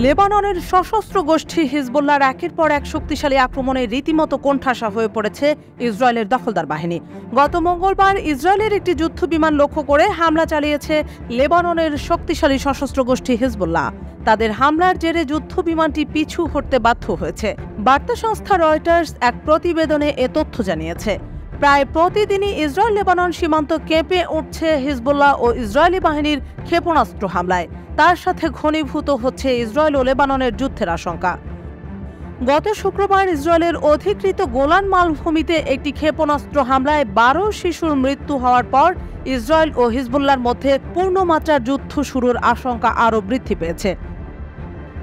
লেবাননের সশস্ত্র গোষ্ঠী হিজবুল্লাহর একের পর এক শক্তিশালী আক্রমণে রীতিমতো কোণঠাসা হয়ে পড়েছে ইসরায়েলের দখলদার বাহিনী। গত মঙ্গলবার ইসরায়েলের একটি যুদ্ধবিমান লক্ষ্য করে হামলা চালিয়েছে লেবাননের শক্তিশালী সশস্ত্র গোষ্ঠী হিজবুল্লাহ। তাদের হামলার জেরে যুদ্ধবিমানটি পিছু হটতে বাধ্য হয়েছে। বার্তা সংস্থা রয়টার্স এক প্রতিবেদনে এ তথ্য জানিয়েছে। প্রায় প্রতিদিনই ইসরায়েল লেবানন সীমান্ত কেঁপে উঠছে হিজবুল্লাহ ও ইসরায়েলি বাহিনীর ক্ষেপণাস্ত্র হামলায়। তার সাথে ঘনীভূত হচ্ছে ইসরায়েল ও লেবাননের যুদ্ধের আশঙ্কা। গত শুক্রবার ইসরায়েলের অধিকৃত গোলান মালভূমিতে একটি ক্ষেপণাস্ত্র হামলায় 12 শিশুর মৃত্যু হওয়ার পর ইসরায়েল ও হিজবুল্লাহর মধ্যে পূর্ণমাত্রার যুদ্ধ শুরুর আশঙ্কা আরও বৃদ্ধি পেয়েছে।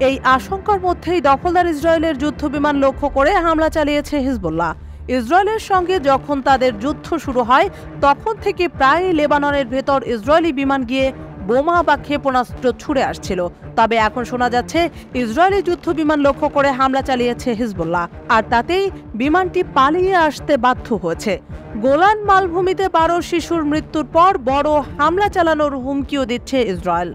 এই আশঙ্কার মধ্যেই দখলদার ইসরায়েলের যুদ্ধবিমান লক্ষ্য করে হামলা চালিয়েছে হিজবুল্লাহ। ইসরায়েলের সঙ্গে যখন তাদের যুদ্ধ শুরু হয় তখন থেকে প্রায় লেবাননের ভেতর ইসরায়েলি বিমান গিয়ে বোমা বা ক্ষেপণাস্ত্র ছুড়ে আসছিল। তবে এখন শোনা যাচ্ছে ইসরায়েলি যুদ্ধবিমান লক্ষ্য করে হামলা চালিয়েছে হিজবুল্লাহ, আর তাতেই বিমানটি পালিয়ে আসতে বাধ্য হয়েছে। গোলান মালভূমিতে 12 শিশুর মৃত্যুর পর বড় হামলা চালানোর হুমকিও দিচ্ছে ইসরায়েল।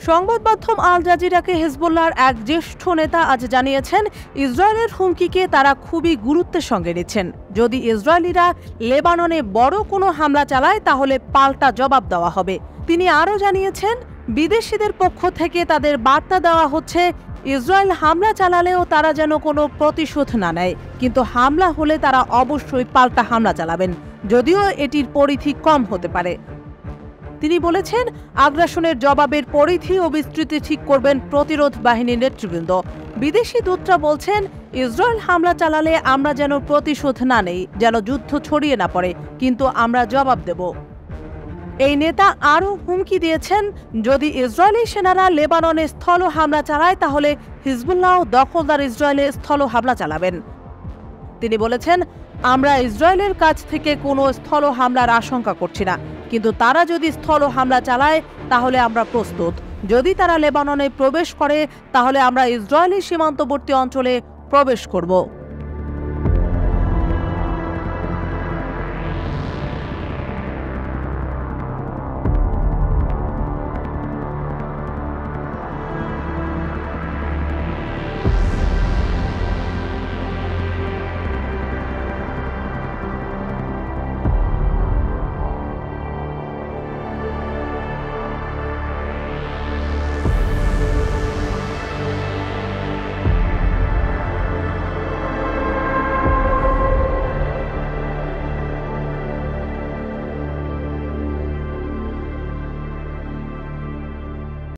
সংবাদ মাধ্যম আল জাজিরাকে হিজবুল্লাহর এক জ্যেষ্ঠ নেতা আজ জানিয়েছেন, ইসরায়েলের হুমকিকে তারা খুবই গুরুত্বের সঙ্গে নিচ্ছেন। যদি ইসরায়েলিরা লেবাননে বড় কোনো হামলা চালায় তাহলে পাল্টা জবাব দেওয়া হবে। তিনি আরও জানিয়েছেন, বিদেশিদের পক্ষ থেকে তাদের বার্তা দেওয়া হচ্ছে, ইসরায়েল হামলা চালালেও তারা যেন কোনো প্রতিশোধ না নেয়, কিন্তু হামলা হলে তারা অবশ্যই পাল্টা হামলা চালাবেন, যদিও এটির পরিধি কম হতে পারে। তিনি বলেছেন, আগ্রাসনের জবাবের পরিধি ও বিস্তৃতি ঠিক করবেন প্রতিরোধ বাহিনীর নেতৃবৃন্দ। বিদেশি দূতরা বলছেন, ইসরায়েল হামলা চালালে আমরা যেন প্রতিশোধ না নেই, যেন যুদ্ধ ছড়িয়ে না পড়ে, কিন্তু আমরা জবাব দেব। এই নেতা আরও হুমকি দিয়েছেন, যদি ইসরায়েলি সেনারা লেবাননে স্থল হামলা চালায় তাহলে হিজবুল্লাহ দখলদার ইসরায়েলে স্থল হামলা চালাবেন। তিনি বলেছেন, আমরা ইসরায়েলের কাছ থেকে কোনো স্থল হামলার আশঙ্কা করছি না, কিন্তু তারা যদি স্থল হামলা চালায় তাহলে আমরা প্রস্তুত। যদি তারা লেবাননে প্রবেশ করে তাহলে আমরা ইসরায়েলি সীমান্তবর্তী অঞ্চলে প্রবেশ করব।